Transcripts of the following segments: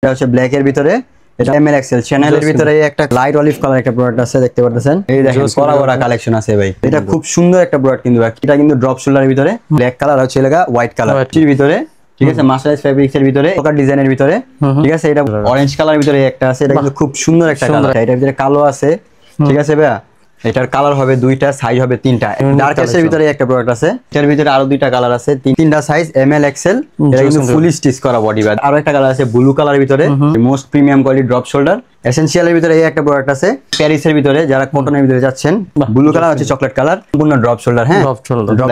এটা হচ্ছে ব্ল্যাক এর ভিতরে, এটা এমএল এক্সেল চ্যানেলের ভিতরে একটা লাইট অলিভ কালার একটা প্রোডাক্ট আছে, দেখতে পাচ্ছেন। এই দেখেন কড়া কড়া কালেকশন আছে ভাই, এটা খুব সুন্দর একটা প্রোডাক্ট কিন্তু এটা কিন্তু ড্রপ শোল্ডারের ভিতরে ব্ল্যাক কালার হচ্ছে লাগা হোয়াইট কালার এর ভিতরে, ঠিক আছে। মার্শালাইজ ফেব্রিক্স এর ভিতরে ওকার ডিজাইনের ভিতরে, ঠিক আছে। এটা অরেঞ্জ কালারের ভিতরে একটা আছে, এটা কিন্তু খুব সুন্দর একটা কালার। এটার ভিতরে কালো আছে, ঠিক আছে ভাইয়া। এটার কালার হবে দুইটা, সাইজ হবে তিনটা। ডার্ক এর ভিতরে একটা প্রোডাক্ট আছে, এটার ভিতরে আরো দুইটা কালার আছে, তিনটা সাইজ এমএল এক্সেল। এটা কিন্তু ফুল স্টিচ করা বডি ব্যাগ। আরো একটা কালার আছে ব্লু কালারের ভিতরে, most premium quality drop shoulder এসেনশিয়ালের ভিতরে। এই একটা প্রোডাক্ট আছে প্যারিসের ভিতরে, যারা কটনের ভিতরে যাচ্ছেন। ব্লু কালার হচ্ছে চকলেট কালার, সম্পূর্ণ ড্রপ শোল্ডার। হ্যাঁ,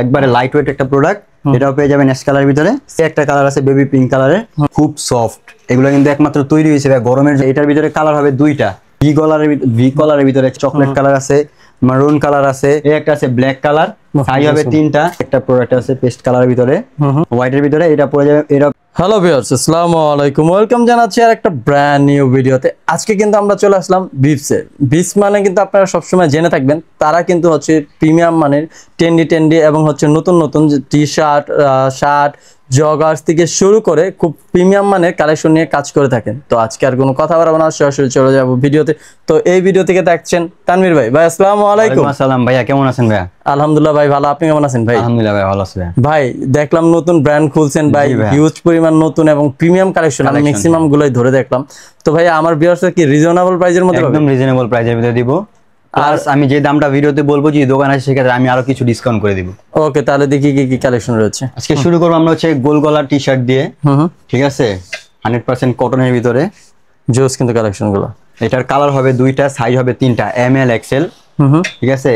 একবারে লাইট ওয়েট একটা প্রোডাক্ট। এটাও পেয়ে যাবেন অ্যাশ কালারের ভিতরে। একটা কালার আছে বেবি পিঙ্ক কালারের, খুব সফট। এগুলো কিন্তু একমাত্র তৈরি হয়েছে গরমের। এটার ভিতরে কালার হবে দুইটা, ভি কলারের ভিতরে চকলেট কালার আছে, মারুন কালার আছে, এই একটা আছে ব্ল্যাক কালার, সাইজ হবে তিনটা। একটা প্রোডাক্ট আছে পেস্ট কালারের ভিতরে, হোয়াইটের ভিতরে। এটা পড়ে যাবে এটা। হ্যালো ভিউয়ার্স, আসসালামু আলাইকুম, ওয়েলকাম জানাচ্ছি আর একটা ব্র্যান্ড নিউ ভিডিওতে। আজকে কিন্তু আমরা চলে আসলাম বিপসে। বিপস মানে কিন্তু আপনারা সবসময় জেনে থাকবেন, তারা কিন্তু হচ্ছে প্রিমিয়াম মানের টেন্ডি এবং হচ্ছে নতুন নতুন টি শার্ট, শার্ট, জগার্স থেকে শুরু করে খুব প্রিমিয়াম মানের কালেকশন নিয়ে কাজ করে থাকেন। তো আজকে আর কোনো কথা বলবো না, সরাসরি চলে যাবো ভিডিওতে। তো এই ভিডিও থেকে দেখছেন তানভীর ভাই। ভাই আসসালামু আলাইকুম। আসসালাম ভাইয়া, কেমন আছেন ভাইয়া? আলহামদুলিল্লাহ ভাই ভালো, আপনি কেমন আছেন ভাই? আলহামদুলিল্লাহ ভাই ভালো আছি ভাই। দেখলাম নতুন ব্র্যান্ড খুলছেন ভাই, হিউজ পরিমাণ নতুন এবং প্রিমিয়াম কালেকশন, আমি ম্যাক্সিমাম গুলোই ধরে দেখলাম। তো ভাই আমার ভিউয়ার্সদের কি রিজনেবল প্রাইসের মধ্যে? একদম রিজনেবল প্রাইসের ভিতরে দিব। আর আমি যে দামটা ভিডিওতে বলবো, যে দোকান আছে সেক্ষেত্রে আমি আরো কিছু ডিসকাউন্ট করে দিব। ওকে, তাহলে দেখি কি কি কালেকশন রয়েছে। আজকে শুরু করবো আমরা হচ্ছে গোল গলার টি শার্ট দিয়ে, ঠিক আছে, 100% কটনের ভিতরে। জোস কিন্তু কালেকশন গুলো। এটার কালার হবে দুইটা, সাইজ হবে তিনটা, এমএল এক্সেল, ঠিক আছে।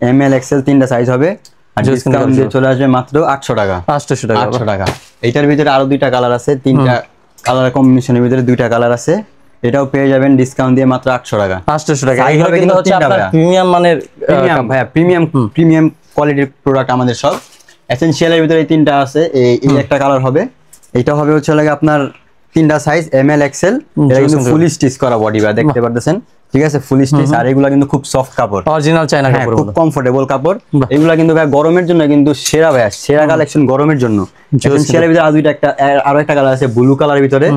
এমএল এক্সেল তিনটা সাইজ হবে। আর ডিসকাউন্ট দিয়ে চলে আসবে মাত্র 800 টাকা। 800 টাকা। এটার ভিতরে আরো দুইটা কালার আছে, তিনটা কালার কম্বিনেশনের ভিতরে দুইটা কালার আছে। এটাও পেয়ে যাবেন ডিসকাউন্ট দিয়ে মাত্র 800 টাকা। 800 টাকা। এইগুলো কিন্তু হচ্ছে আপনার প্রিমিয়াম মানের, ভাইয়া প্রিমিয়াম কোয়ালিটির প্রোডাক্ট আমাদের সব। এসেনশিয়ালের ভিতরে তিনটা আছে, এই একটা কালার হবে। এটা হবে হচ্ছে লাগে আপনার তিনটা সাইজ এমএল এক্সেল। এটা কিন্তু ফুল স্টিচ করা বডি ব্যাগ, দেখতে পারতেছেন, ঠিক আছে, ফুল স্টিচ। আর এগুলা কিন্তু খুব সফট কাপড়, অরিজিনাল চায়না কাপড়, খুব কমফোর্টেবল কাপড়। এগুলা কিন্তু ভাই গরমের জন্য কিন্তু সেরা ভাই, সেরা কালেকশন গরমের জন্য। এসেনশিয়ালের ভিতরে আরো একটা কালার আছে ব্লু কালারের ভিতরে,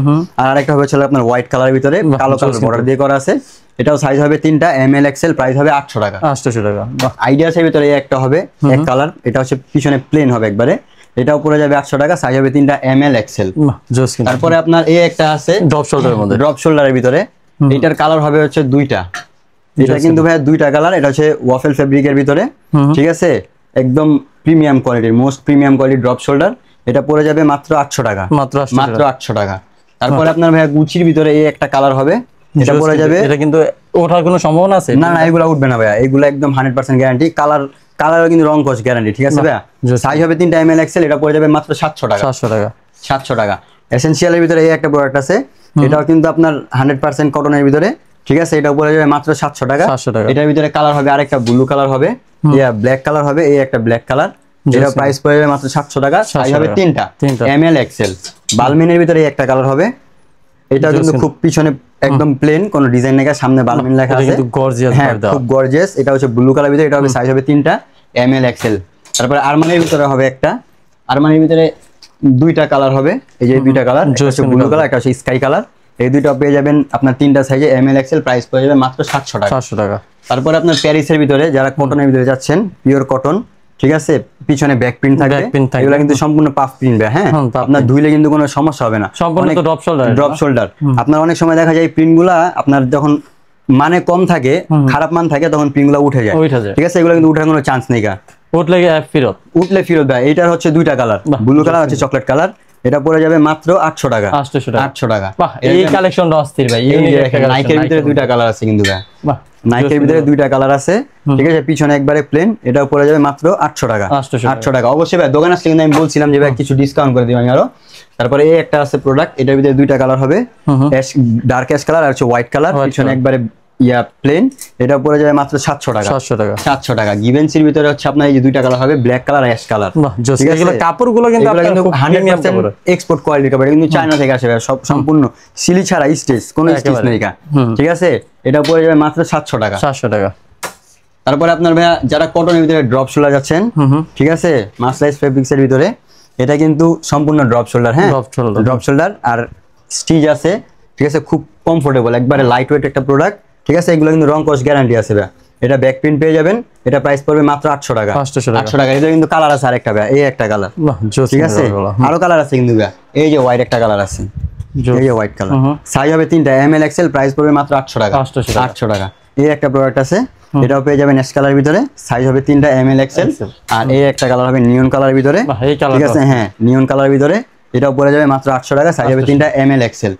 আর আরেকটা হবে হচ্ছে আপনার হোয়াইট কালারের ভিতরে, কালো কালার বর্ডার দিয়ে করা আছে। এটাও সাইজ হবে তিনটা, এমএল এক্সেল, প্রাইস হবে 800 টাকা। 800 টাকা। আইডিয়াসের ভিতরে একটা হবে এক কালার, এটা হচ্ছে পিছনে প্লেন হবে একবারে। এটাও পড়ে যাবে 800 টাকা, সাইজ হবে তিনটা, এমএল এক্সেল। তারপরে আপনার এই একটা আছে ড্রপ শোল্ডারের মধ্যে, ড্রপ শোল্ডারের ভিতরে। এটার কালার হবে হচ্ছে দুইটা। এটা কিন্তু ভাই দুইটা কালার। এটা হচ্ছে ওয়াফেল ফেব্রিকের ভিতরে, ঠিক আছে, একদম প্রিমিয়াম কোয়ালিটির, most premium quality drop shoulder. এটা পড়ে যাবে মাত্র 800 টাকা। মাত্র 800 টাকা। তারপরে আপনার ভাই গুচির ভিতরে এই একটা কালার হবে, এটা পড়ে যাবে। এটা কিন্তু ওঠার কোনো সম্ভাবনা আছে? না, এগুলা উঠবে না ভাইয়া, এগুলা একদম 100% গ্যারান্টি। কালার কিন্তু রং কস গ্যারান্টি, ঠিক আছে ভাইয়া। সাইজ হবে তিনটা, এমএল এক্সেল। এটা পড়ে যাবে মাত্র 700 টাকা। 700 টাকা। এসেনশিয়ালের ভিতরে এই একটা প্রোডাক্ট আছে, এটাও কিন্তু আপনার 100% কটনের ভিতরে, ঠিক আছে। এটা পড়ে যাবে মাত্র 700 টাকা। এটার ভিতরে কালার হবে আরেকটা ব্লু কালার হবে, ব্ল্যাক কালার হবে, এই একটা ব্ল্যাক কালার। এটা প্রাইস পড়ে যাবে মাত্র 700 টাকা। সাইজ হবে তিনটা, এমএল এক্সেল। বালমিনের ভিতরে একটা কালার হবে। এটা কিন্তু খুব পিছনে একদম প্লেন, কোনো ডিজাইন নেই, সামনে বালমিন লেখা আছে, কিন্তু গর্জিয়াস, হ্যাঁ খুব গর্জিয়াস। এটা হচ্ছে ব্লু কালার ভিতরে, এটা হবে সাইজ হবে তিনটা, এমএল এক্সেল। তারপরে আরমানির ভিতরে হবে একটা, আরমানির ভিতরে দুইটা কালার হবে, এই যে দুইটা কালার, একটা হচ্ছে ব্লু কালার, একটা হচ্ছে স্কাই কালার। এই দুইটা পেয়ে যাবেন আপনার তিনটা সাইজে, এমএল এক্সেল, প্রাইস পড়ে যাবে মাত্র 700 টাকা। 700 টাকা। তারপরে আপনার প্যারিসের ভিতরে, যারা কটনের ভিতরে যাচ্ছেন, পিওর কটন, ঠিক আছে, পিছনে ব্যাক প্রিন্ট থাকবে। এগুলা কিন্তু সম্পূর্ণ পাফ প্রিন্ট, হ্যাঁ, আপনার ধুইলে কিন্তু কোনো সমস্যা হবে না। সম্পূর্ণ ড্রপ শোল্ডার। আপনার অনেক সময় দেখা যায় প্রিন্ট গুলা আপনার যখন মানে কম থাকে, খারাপ মান থাকে, তখন প্রিন্ট গুলা উঠে যায়, ঠিক আছে। এগুলো কিন্তু উঠার কোনো চান্স নেই, উঠলে ফেরত দেয়। এটার হচ্ছে দুইটা কালার, ব্লু কালার হচ্ছে চকলেট কালার। এটা পড়ে যাবে মাত্র 800 টাকা। 800 টাকা। এই কালেকশনটা অস্থির ভাই। নাইকের ভিতরে দুইটা কালার আছে কিন্তু ভাই, নাইকের ভিতরে দুইটা কালার আছে, ঠিক আছে, পিছনে একবারে প্লেন। এটাও পড়ে যাবে মাত্র 800 টাকা। 800 টাকা। অবশ্যই ভাই দোকান আসলে কিন্তু আমি বলছিলাম যে ভাই কিছু ডিসকাউন্ট করে দিব আমি আরো। তারপরে এই একটা আছে প্রোডাক্ট, এটার ভিতরে দুইটা কালার হবে, ডার্ক অ্যাশ কালার আর হচ্ছে হোয়াইট কালার, পিছনে একবারে প্লেন। এটা পড়ে যাবে মাত্র 700 টাকা। 700 টাকা। গিভেন্সির ভিতরে হচ্ছে আপনার এই যে দুইটা কালার হবে, ব্ল্যাক কালার আর অ্যাশ কালার। এগুলো কাপড়গুলো কিন্তু 100% এক্সপোর্ট কোয়ালিটির কাপড়, কিন্তু চায়না থেকে আসে, সব সম্পূর্ণ সিলি ছাড়া, স্টিচ, কোনো স্টিচ নেই, ঠিক আছে। এটা পড়ে যাবে মাত্র 700 টাকা। 700 টাকা। তারপরে আপনার ভাইয়া যারা কটনের ভিতরে ড্রপ শোল্ডার যাচ্ছেন, ঠিক আছে, মার্শালাইজ ফেব্রিক্স এর ভিতরে, এটা কিন্তু সম্পূর্ণ ড্রপ শোল্ডার, হ্যাঁ, ড্রপ শোল্ডার আর স্টিচ আছে। ঠিক আছে, খুব কমফোর্টেবল, একবারে লাইট ওয়েট একটা প্রোডাক্ট, ঠিক আছে। এগুলো কিন্তু রং কস্ট গ্যারান্টি আছে ভাই। এটা ব্যাক প্রিন্ট পেয়ে যাবেন, এটা প্রাইস পড়বে মাত্র 800 টাকা। 800 টাকা। এটা কিন্তু কালার আছে আরেকটা ভাই, এই একটা কালার, ঠিক আছে, আরো কালার আছে কিন্তু ভাই। এই যে হোয়াইট একটা কালার আছে, এই যে হোয়াইট কালার, সাইজ হবে 3টা, ML XL, প্রাইস পড়বে মাত্র 800 টাকা। 800 টাকা। এই একটা প্রোডাক্ট আছে, এটাও পেয়ে যাবেন অ্যাশ কালার ভিতরে, সাইজ হবে 3টা, ML XL। আর এই একটা কালার হবে নিয়ন কালার ভিতরে, ঠিক আছে, হ্যাঁ নিয়ন কালার ভিতরে, এটাও পড়ে যাবে মাত্র 800 টাকা, সাইজ হবে 3টা, ML XL।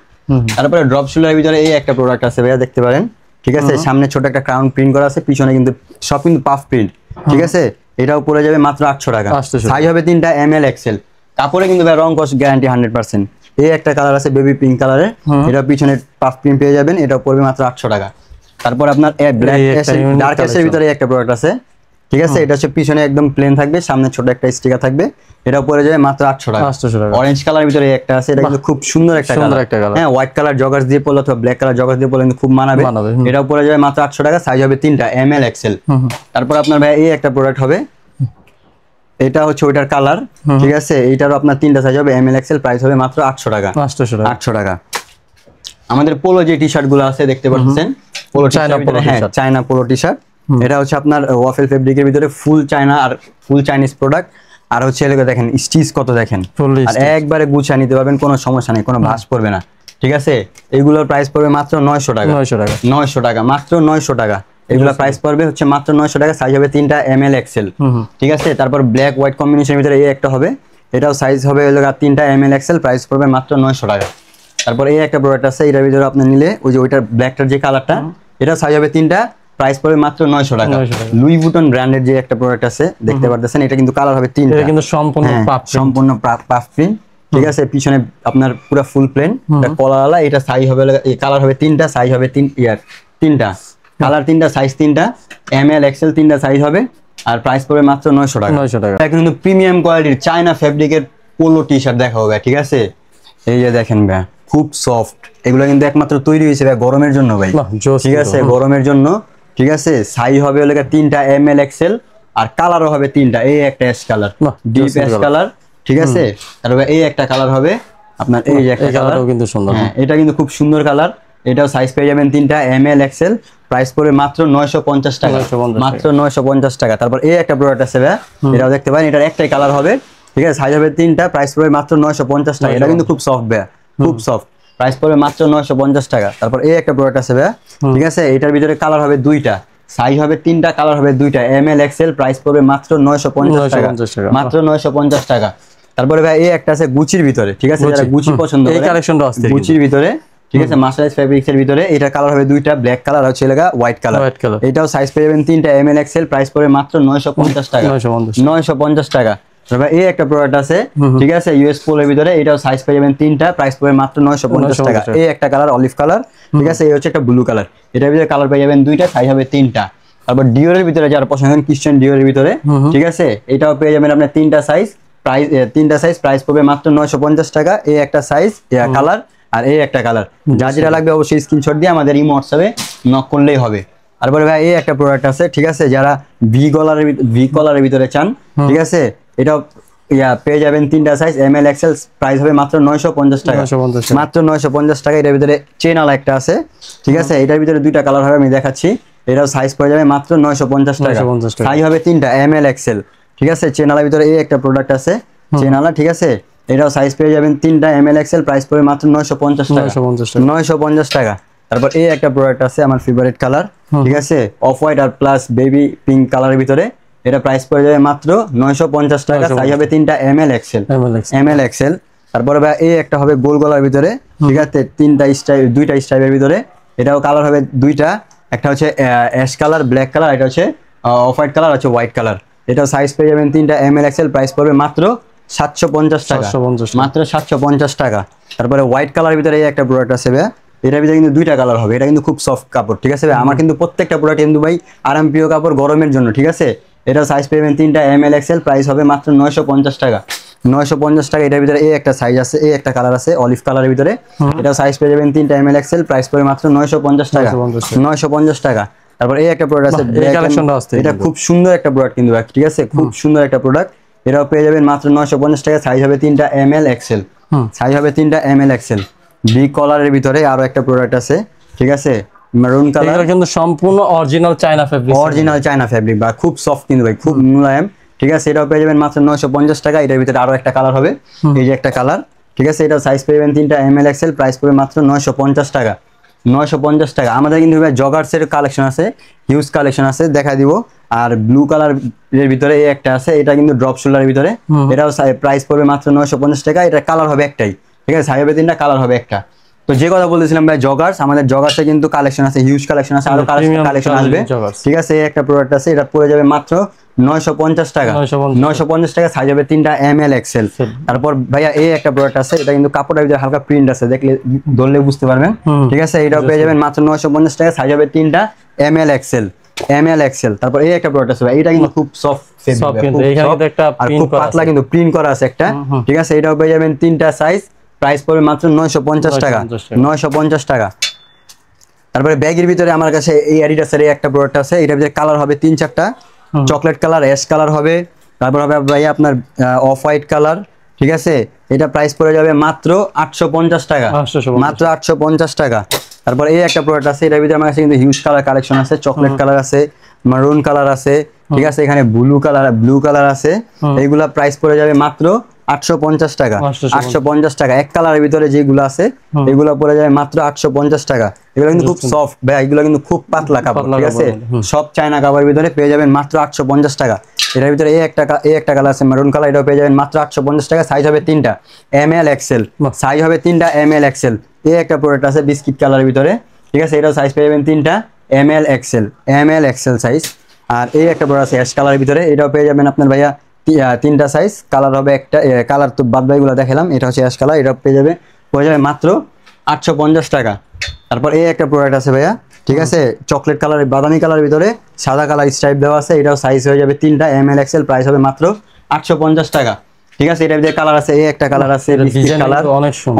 তারপরে ড্রপ শোল্ডারের ভিতরে এই একটা প্রোডাক্ট আছে ভাইয়া, দেখতে পারেন, ঠিক আছে। সামনে ছোট একটা ক্রাউন প্রিন্ট করা আছে, পিছনে কিন্তু সব কিন্তু পাফ প্রিন্ট, ঠিক আছে। এটাও পড়ে যাবে মাত্র 800 টাকা, সাইজ হবে 3টা, ML XL। কাপড়ে কিন্তু ভাই রং কস্ট গ্যারান্টি 100%। এই একটা কালার আছে বেবি পিঙ্ক কালারের, এটা পিছনে পাফ প্রিন্ট পেয়ে যাবেন, এটাও পড়বে মাত্র 800 টাকা। তারপর আপনার ব্ল্যাক ডার্ক অ্যাশের ভিতরে একটা প্রোডাক্ট আছে, ঠিক আছে। এটা হচ্ছে পিছনে একদম প্লেন থাকবে, সামনে ছোট একটা স্টিকার থাকবে, এটা পড়ে যাবে মাত্র 800 টাকা। অরেঞ্জ কালার ভিতরে একটা আছে, এটা কিন্তু খুব সুন্দর একটা কালার, হ্যাঁ হোয়াইট কালার জগার্স দিয়ে পরলে অথবা ব্ল্যাক কালার জগার্স দিয়ে পরলে কিন্তু খুব মানাবে। এটাও পড়ে যাবে মাত্র 800 টাকা, সাইজ হবে 3টা, ML XL। তারপর আপনার ভাই এই একটা প্রোডাক্ট হবে, এটা হচ্ছে ওইটার কালার, ঠিক আছে। এইটারও আপনার 3টা সাইজ হবে, ML XL, প্রাইস হবে মাত্র 800 টাকা। 800 টাকা। আমাদের পোলো যে টি শার্ট গুলো আছে দেখতে পাচ্ছেন, পোলো চায়না পোলো, হ্যাঁ চায়না পোলো টি শার্ট, এটা হচ্ছে আপনার ওয়াফেল ফেব্রিকের ভিতরে ফুল চায়না আর ফুল চাইনিজ প্রোডাক্ট। আর হচ্ছে এলাকা দেখেন স্টিচ কত দেখেন, আর একবারে গুছিয়ে নিতে পারবেন, কোনো সমস্যা নেই, কোনো ভাঁজ পড়বে না, ঠিক আছে। এগুলোর প্রাইস পড়বে মাত্র 900 টাকা। 900 টাকা, মাত্র 900 টাকা। এগুলা প্রাইস পড়বে হচ্ছে মাত্র 900 টাকা, সাইজ হবে 3টা, ML XL, ঠিক আছে। তারপর ব্ল্যাক হোয়াইট কম্বিনেশনের ভিতরে এই একটা হবে, এটাও সাইজ হবে 3টা, ML XL, প্রাইস পড়বে মাত্র 900 টাকা। তারপর এই একটা প্রোডাক্ট আছে, এটার ভিতরে আপনি নিলে ওই যে ওইটার ব্ল্যাকটার যে কালারটা, এটা সাইজ হবে 3টা, প্রাইস পড়বে মাত্র 900 টাকা। লুই ভুটন ব্র্যান্ডের যে একটা প্রোডাক্ট আছে দেখতে পারতেছেন, এটা কিন্তু কালার হবে 3টা, এটা কিন্তু সম্পূর্ণ পাফ প্রিন্ট, ঠিক আছে। পিছনে আপনার পুরো ফুল প্লেন, এটা কলারওয়ালা, এটা সাইজ হবে, এই কালার হবে 3টা, সাইজ হবে 3টা কালার, 3টা সাইজ, 3টা ML XL, 3টা সাইজ হবে, আর প্রাইস পড়বে মাত্র 900 টাকা। 900 টাকা। এটা কিন্তু প্রিমিয়াম কোয়ালিটির চায়না ফেব্রিকের পোলো টি শার্ট দেখাবো ভাই, ঠিক আছে। এই যে দেখেন ভাই, খুব সফট, এগুলো কিন্তু একমাত্র তৈরি হয়েছে ভাই গরমের জন্য ভাই, ঠিক আছে, গরমের জন্য, ঠিক আছে। সাইজ হবে 3টা, ML XL, আর কালারও হবে 3টা, এই একটা ash colour, deep ash colour, ঠিক আছে। তারপরে এই একটা কালার হবে আপনার, এই যে একটা কালারও কিন্তু সুন্দর, হ্যাঁ এটা কিন্তু খুব সুন্দর কালার। এটাও সাইজ পেয়ে যাবেন 3টা, ML XL, প্রাইস পড়বে মাত্র 950 টাকা, মাত্র 950 টাকা। তারপর এই একটা প্রোডাক্ট আছে ভাই, এটাও দেখতে পারেন, এটার একটাই কালার হবে, ঠিক আছে, সাইজ হবে 3টা, প্রাইস পড়বে মাত্র 950 টাকা। এটা কিন্তু খুব সফট ভাই, খুব সফট, প্রাইস পড়বে মাত্র 950 টাকা। তারপর এই একটা প্রোডাক্ট আছে ভাই, ঠিক আছে, এটার ভিতরে কালার হবে 2টা, সাইজ হবে 3টা, কালার হবে 2টা, ML XL, প্রাইস পড়বে মাত্র 950 টাকা, মাত্র 950 টাকা। তারপরে ভাই এই একটা আছে গুচির ভিতরে, ঠিক আছে, যারা গুচি পছন্দ করে, এই কালেকশনটা আছে গুচির ভিতরে, ঠিক আছে, মার্শালাইজ ফেব্রিক্স এর ভিতরে। এটা কালার হবে 2টা, ব্ল্যাক কালার আর ছেলেগা হোয়াইট কালার। এটাও সাইজ পেয়ে যাবেন 3টা, ML XL, প্রাইস পড়বে মাত্র 950 টাকা, 950 টাকা। তবে এই একটা প্রোডাক্ট আছে, ঠিক আছে, ইউএস পোলোর ভিতরে, এটাও সাইজ পেয়ে যাবেন 3টা, প্রাইস পড়বে মাত্র 950 টাকা। এই একটা কালার অলিভ কালার, ঠিক আছে, এই হচ্ছে একটা ব্লু কালার, এটার ভিতরে কালার পেয়ে যাবেন 2টা, সাইজ হবে 3টা। তারপর ডিওরের ভিতরে যারা পছন্দ করেন, ক্রিশ্চিয়ান ডিওরের ভিতরে, ঠিক আছে, এটাও পেয়ে যাবেন আপনার 3টা সাইজ, প্রাইস পড়বে মাত্র 950 টাকা। এই একটা সাইজ, কালার, আর এই একটা কালার। যা যেটা লাগবে অবশ্যই স্ক্রিনশট দিয়ে আমাদের ইমো হোয়াটসঅ্যাপে নক করলেই হবে। তারপরে ভাই এই একটা প্রোডাক্ট আছে, ঠিক আছে, যারা ভি কলারের ভিতরে চান, ঠিক আছে, এটাও পেয়ে যাবেন 3টা সাইজ, ML XL, প্রাইস হবে মাত্র 950 টাকা, মাত্র 950 টাকা। এটার ভিতরে চেন আলা একটা আছে, ঠিক আছে, এটার ভিতরে 2টা কালার হবে, আমি দেখাচ্ছি। এটাও সাইজ পেয়ে যাবে মাত্র 950 টাকা, সাইজ হবে 3টা, ML XL, ঠিক আছে। চেন আলার ভিতরে এই একটা প্রোডাক্ট আছে, চেন আলা, ঠিক আছে, এটাও সাইজ পেয়ে যাবেন 3টা, ML XL, প্রাইস পড়বে মাত্র 950 টাকা, 950 টাকা। তারপর এই একটা প্রোডাক্ট আছে আমার ফেভারিট কালার, ঠিক আছে, অফ হোয়াইট আর প্লাস বেবি পিঙ্ক কালারের ভিতরে, এটা প্রাইস পড়ে যাবে মাত্র 950 টাকা, সাইজ হবে 3টা, ML XL। তারপরে ভাই এই একটা হবে গোল গলার ভিতরে, ঠিক আছে, 2টা স্টাইলের ভিতরে, এটাও কালার হবে 2টা, একটা হচ্ছে অ্যাশ কালার, ব্ল্যাক কালার, এটা হচ্ছে অফ হোয়াইট কালার, হচ্ছে হোয়াইট কালার। এটাও সাইজ পেয়ে যাবেন 3টা, ML XL, প্রাইস পড়বে মাত্র 750 টাকা, মাত্র 750 টাকা। তারপরে হোয়াইট কালার ভিতরে এই একটা প্রোডাক্ট আছে ভাই, এটার ভিতরে কিন্তু 2টা কালার হবে, এটা কিন্তু খুব সফট কাপড়, ঠিক আছে ভাই। আমার কিন্তু প্রত্যেকটা প্রোডাক্ট কিন্তু ভাই আরামপ্রিয় কাপড় গরমের জন্য, ঠিক আছে। এটা সাইজ পেবেন 3টা, ML XL, প্রাইস হবে মাত্র 950 টাকা, 950 টাকা। এটার ভিতরে এই একটা সাইজ আছে, এই একটা কালার আছে অলিভ কালারের ভিতরে, এটা সাইজ পেয়ে যাবেন 3টা, ML XL, প্রাইস পড়বে মাত্র 950 টাকা, 950 টাকা। তারপর এই একটা প্রোডাক্ট আছে, এটা খুব সুন্দর একটা প্রোডাক্ট কিন্তু, ঠিক আছে, খুব সুন্দর একটা প্রোডাক্ট। এটাও পেয়ে যাবেন মাত্র 950 টাকা, সাইজ হবে 3টা, ML XL, সাইজ হবে 3টা, ML XL। বি কলারের ভিতরে আরো একটা প্রোডাক্ট আছে, ঠিক আছে, মেরুন কালার, এটা কিন্তু সম্পূর্ণ original China fabric, original China fabric বা খুব সফট কিন্তু ভাই, খুব মুলায়েম, ঠিক আছে। এটাও পেয়ে যাবেন মাত্র 950 টাকা। এটার ভিতরে আরো একটা কালার হবে, এই যে একটা কালার, ঠিক আছে। এটাও সাইজ পেয়ে যাবেন 3টা এমএল এক্সেল, প্রাইস পড়বে মাত্র 950 টাকা। 950 টাকা। আমাদের কিন্তু ভাই জগার্সের কালেকশন আছে, হিউজ কালেকশন আছে, দেখা দিব। আর ব্লু কালার এর ভিতরে এই একটা আছে, এটা কিন্তু ড্রপ শোল্ডারের ভিতরে, এটাও প্রাইস পড়বে মাত্র 950 টাকা। এটা কালার হবে একটাই, ঠিক আছে, সাইজ হবে 3টা, কালার হবে একটা। তো যে কথা বলতেছিলাম ভাই জগার্স, আমাদের জগার্সে কিন্তু কালেকশন আছে, হিউজ কালেকশন আছে, আরো কালেকশন আসবে, ঠিক আছে। এই একটা প্রোডাক্ট আছে, এটা পড়ে যাবে মাত্র 950 টাকা। 950 টাকা, সাইজ হবে 3টা এমএল এক্সেল। তারপর ভাইয়া এই একটা প্রোডাক্ট আছে, এটা কিন্তু কাপড়ের ভিতরে হালকা প্রিন্ট আছে, দেখলে ধরলে বুঝতে পারবেন, ঠিক আছে। এটাও পেয়ে যাবেন মাত্র 950 টাকা, সাইজ হবে 3টা এমএল এক্সেল, এমএল এক্সেল। তারপর এই একটা প্রোডাক্ট আছে ভাই, এটা কিন্তু খুব সফট আর খুব পাতলা, কিন্তু প্রিন্ট করা আছে একটা, ঠিক আছে। এটাও পেয়ে যাবেন 3টা সাইজ, প্রাইস পড়বে মাত্র 950 টাকা। 950 টাকা। তারপরে ব্যাগের ভিতরে আমার কাছে এই অ্যাডিডাসের একটা প্রোডাক্ট আছে, এটার ভিতরে কালার হবে 3-4টা, চকলেট কালার, অ্যাশ কালার হবে, তারপর হবে ভাই আপনার অফ হোয়াইট কালার, ঠিক আছে। এটা প্রাইস পড়ে যাবে মাত্র 850 টাকা, মাত্র 850 টাকা। তারপর এই একটা প্রোডাক্ট আছে, এটার ভিতরে আমার কাছে কিন্তু হিউজ কালার কালেকশন আছে, চকলেট কালার আছে, মারুন কালার আছে, ঠিক আছে, এখানে ব্লু কালার আছে। এইগুলা প্রাইস পড়ে যাবে মাত্র 850 টাকা। 850 টাকা। এক কালারের ভিতরে যেগুলো আছে এগুলো পড়ে যাবে মাত্র 850 টাকা। এগুলো কিন্তু খুব সফট ভাই, এগুলো কিন্তু খুব পাতলা কাপড়, ঠিক আছে, সব চায়না কাপড়ের ভিতরে পেয়ে যাবেন মাত্র 850 টাকা। এটার ভিতরে এই একটা কালার আছে মারুন কালার, এটাও পেয়ে যাবেন মাত্র 850 টাকা। সাইজ হবে 3টা এমএল এক্সেল, সাইজ হবে 3টা এমএল এক্সেল। এই একটা প্রোডাক্ট আছে বিস্কিট কালারের ভিতরে, ঠিক আছে, এটাও সাইজ পেয়ে যাবেন 3টা এমএল এক্সেল সাইজ। আর এই একটা প্রোডাক্ট আছে অ্যাশ কালারের ভিতরে, এটাও পেয়ে যাবেন আপনার ভাইয়া 3টা সাইজ, কালার হবে একটা, কালার তো বাদ বাকিগুলো দেখালাম। এটা হচ্ছে অ্যাশ কালার, এটা পেয়ে যাবে মাত্র 850 টাকা। তারপর এই একটা প্রোডাক্ট আছে ভাইয়া, ঠিক আছে, চকলেট কালার, বাদামি কালারের ভিতরে সাদা কালার স্ট্রাইপ দেওয়া আছে, এটাও সাইজ হয়ে যাবে 3টা এমএল এক্সেল, প্রাইস হবে মাত্র 850 টাকা, ঠিক আছে। এটার ভিতরে কালার আছে, এই একটা কালার আছে বিস্কিট কালার,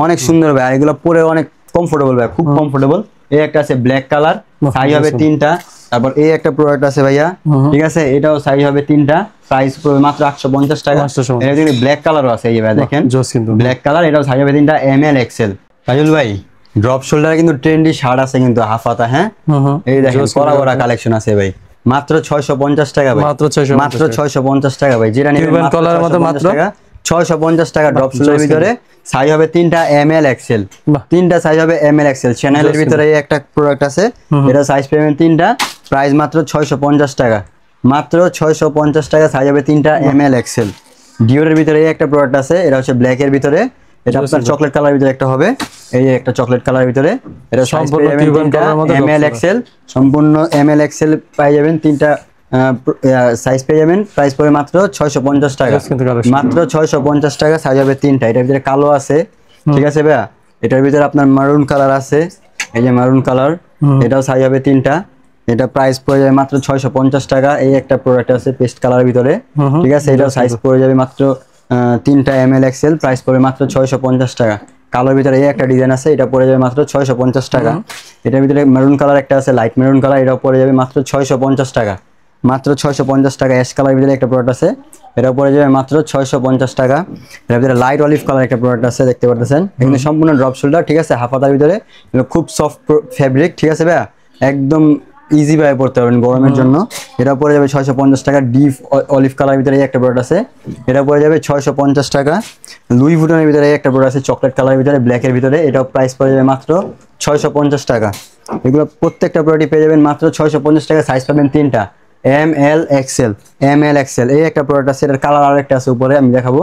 অনেক সুন্দর ভাই, এগুলো পরে অনেক কমফোর্টেবল ভাই, খুব কমফোর্টেবল। এই একটা আছে ব্ল্যাক কালার, সাইজ হবে 3টা। তারপর এই একটা প্রোডাক্ট আছে ভাইয়া, ঠিক আছে, এটাও সাইজ হবে 3টা, প্রাইস পড়বে মাত্র 850 টাকা। এর ভিতরে ব্ল্যাক কালারও আছে, এই ভাই দেখেন ব্ল্যাক কালার, এটাও সাইজ হবে 3টা এমএল এক্সেল। কাজল ভাই ড্রপ শোল্ডারে কিন্তু ট্রেন্ডি শার্ট আছে কিন্তু হাফ হাতা, হ্যাঁ, এই দেখেন কড়া কালেকশন আছে ভাই, মাত্র 650 টাকা ভাই, মাত্র 650 টাকা ভাই, যেটা নেবেন মাত্র 650 টাকা। ড্রপ শোল্ডারের ভিতরে সাইজ হবে 3টা এমএল এক্সেল, 3টা সাইজ হবে এমএল এক্সেল। চ্যানেলের ভিতরে এই একটা প্রোডাক্ট আছে, এটা সাইজ পেমেন্ট 3টা, প্রাইস মাত্র 650 টাকা, মাত্র 650 টাকা, সাইজ হবে 3টা এমএল এক্সেল। ডিওরের ভিতরে এই একটা প্রোডাক্ট আছে, এটা হচ্ছে ব্ল্যাক এর ভিতরে, এটা আপনার চকলেট কালারের ভিতরে একটা হবে, এই একটা চকলেট কালারের ভিতরে, এটা সম্পূর্ণ এমএল এক্সেল, সম্পূর্ণ এমএল এক্সেল পেয়ে যাবেন, 3টা সাইজ পেয়ে যাবেন, প্রাইস পড়ে মাত্র 650 টাকা, মাত্র 650 টাকা, সাইজ হবে 3টা। এটার ভিতরে কালো আছে, ঠিক আছে ভাইয়া, এটার ভিতরে আপনার মারুন কালার আছে, এই যে মারুন কালার, এটাও সাইজ হবে 3টা, এটা প্রাইস পড়ে যাবে মাত্র 650 টাকা। এই একটা প্রোডাক্ট আছে পেস্ট কালারের ভিতরে, ঠিক আছে, এটাও সাইজ পড়ে যাবে মাত্র 3টা এমএল এক্সেল, প্রাইস পড়বে মাত্র 650 টাকা। কালোর ভিতরে এই একটা ডিজাইন আছে, এটা পড়ে যাবে মাত্র 650 টাকা। এটার ভিতরে মেরুন কালার একটা আছে, লাইট মেরুন কালার, এটাও পড়ে যাবে মাত্র 650 টাকা, মাত্র 650 টাকা। অ্যাশ কালারের ভিতরে একটা প্রোডাক্ট আছে, এটা পড়ে যাবে মাত্র 650 টাকা। এর ভিতরে লাইট অলিভ কালার একটা প্রোডাক্ট আছে, দেখতে পাচ্ছেন, এখানে সম্পূর্ণ ড্রপ শোল্ডার, ঠিক আছে, হাফ হাতার ভিতরে, খুব সফট ফেব্রিক, ঠিক আছে ভাইয়া, একদম ইজি ভাবে পড়তে পারবেন গরমের জন্য। এটা পড়ে যাবে 650 টাকা। ডিপ অলিভ কালারের ভিতরে একটা প্রোডাক্ট আছে, এটা পড়ে যাবে 650 টাকা। লুই ভুটনের ভিতরে একটা প্রোডাক্ট আছে চকলেট কালারের ভিতরে, ব্ল্যাকের ভিতরে, এটাও প্রাইস পড়ে যাবে মাত্র 650 টাকা। এগুলো প্রত্যেকটা প্রোডাক্টই পেয়ে যাবেন মাত্র 650 টাকা, সাইজ পাবেন 3টা এমএল এক্সেল। এই একটা প্রোডাক্ট আছে, এটার কালার আর একটা আছে উপরে, আমি দেখাবো।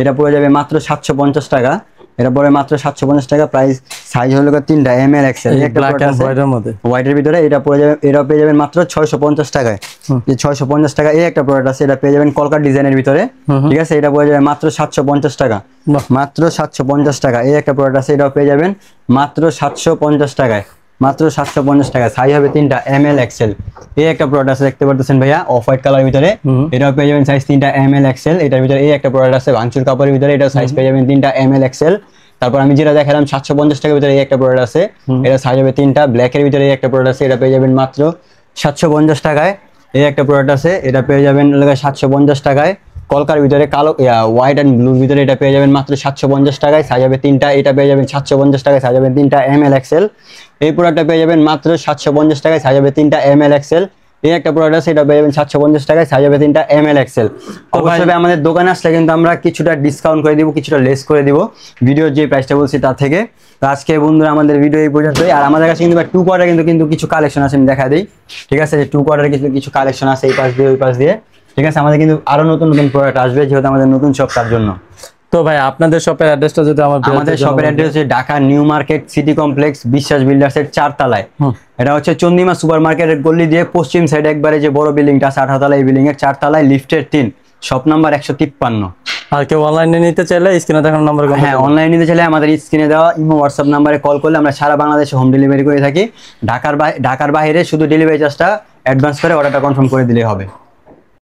এটা পড়ে যাবে মাত্র 750 টাকা, এটা পড়ে মাত্র 750 টাকা, প্রাইস, সাইজ হলো 3টা এমএল এক্সেল। একটা প্রোডাক্ট আছে হোয়াইটের ভিতরে, এটা পড়ে যাবে, এটা পেয়ে যাবেন মাত্র 650 টাকায়, এই 650 টাকা। এই একটা প্রোডাক্ট আছে, এটা পেয়ে যাবেন কলকাতা ডিজাইনের ভিতরে, ঠিক আছে, এটা পড়ে যাবে মাত্র 750 টাকা, মাত্র 750 টাকা। এই একটা প্রোডাক্ট আছে, এটাও পেয়ে যাবেন মাত্র 750 টাকায়, মাত্র 750 টাকা, সাইজ হবে 3টা এমএল এক্সেল। এই একটা প্রোডাক্ট আছে, দেখতে পাচ্ছেন ভাইয়া, অফ হোয়াইট কালারের ভিতরে, এটাও পেয়ে যাবেন সাইজ 3টা এমএল এক্সেল। এটার ভিতরে এই একটা প্রোডাক্ট আছে ভাঙচুর কাপড়ের ভিতরে, এটাও সাইজ পেয়ে যাবেন 3টা এমএল এক্সেল। তারপর আমি যেটা দেখালাম 750 টাকার ভিতরে এই একটা প্রোডাক্ট আছে, এটা সাইজ হবে 3টা। ব্ল্যাকের ভিতরে এই একটা প্রোডাক্ট আছে, এটা পেয়ে যাবেন মাত্র 750 টাকায়। এই একটা প্রোডাক্ট আছে, এটা পেয়ে যাবেন 750 টাকায়। কলকার ভিতরে কালো হোয়াইট অ্যান্ড ব্লুর ভিতরে এটা পেয়ে যাবেন মাত্র 750 টাকায়, সাইজ হবে 3টা। এটা পেয়ে যাবেন 750 টাকায়, সাইজ হবে 3টা ML XL। এই প্রোডাক্টটা পেয়ে যাবেন মাত্র 750 টাকায়, সাইজ হবে 3টা ML XL। এই একটা প্রোডাক্ট আছে, এটা পেয়ে যাবেন 750 টাকায়, সাইজ হবে 3টা ML XL। অবশ্যই আমাদের দোকানে আসলে কিন্তু আমরা কিছুটা ডিসকাউন্ট করে দিব, কিছুটা লেস করে দিব ভিডিওর যে প্রাইসটা বলছি তার থেকে। তো আজকে বন্ধুরা আমাদের ভিডিও এই পর্যন্তই। আর আমাদের কাছে কিন্তু 2 কোয়ার্টার কিন্তু কিছু কালেকশন আছে, আমি দেখা দিই। ঠিক আছে, 2 কোয়ার্টার কিছু কালেকশন আছে এই পাশ দিয়ে ওই পাশ দিয়ে। ঠিক আছে, আমাদের কিন্তু আরো নতুন নতুন প্রোডাক্ট আসবে, যেহেতু আমাদের নতুন শপ তার জন্য। তো ভাই আপনাদের শপের অ্যাড্রেসটা যদি আমাদের শপের অ্যাড্রেস হচ্ছে Dhaka new market city complex বিশ্বাস বিল্ডার্সের 4 তলায়। এটা হচ্ছে চন্দিমা সুপার মার্কেটের গলি দিয়ে পশ্চিম সাইডে একবারে যে বড় বিল্ডিংটা আছে 18 তলা, এই বিল্ডিং এর 4 তলায় লিফটের 3, শপ নাম্বার 153। আর কেউ অনলাইনে নিতে চাইলে স্ক্রিনে দেখানো নাম্বার। হ্যাঁ, অনলাইনে নিতে চাইলে আমাদের স্ক্রিনে দেওয়া ইমো হোয়াটসঅ্যাপ নাম্বারে কল করলে আমরা সারা বাংলাদেশে হোম ডেলিভারি করে থাকি। ঢাকার বাইরে শুধু ডেলিভারি চার্জটা অ্যাডভান্স করে অর্ডারটা কনফার্ম করে দিলেই হবে।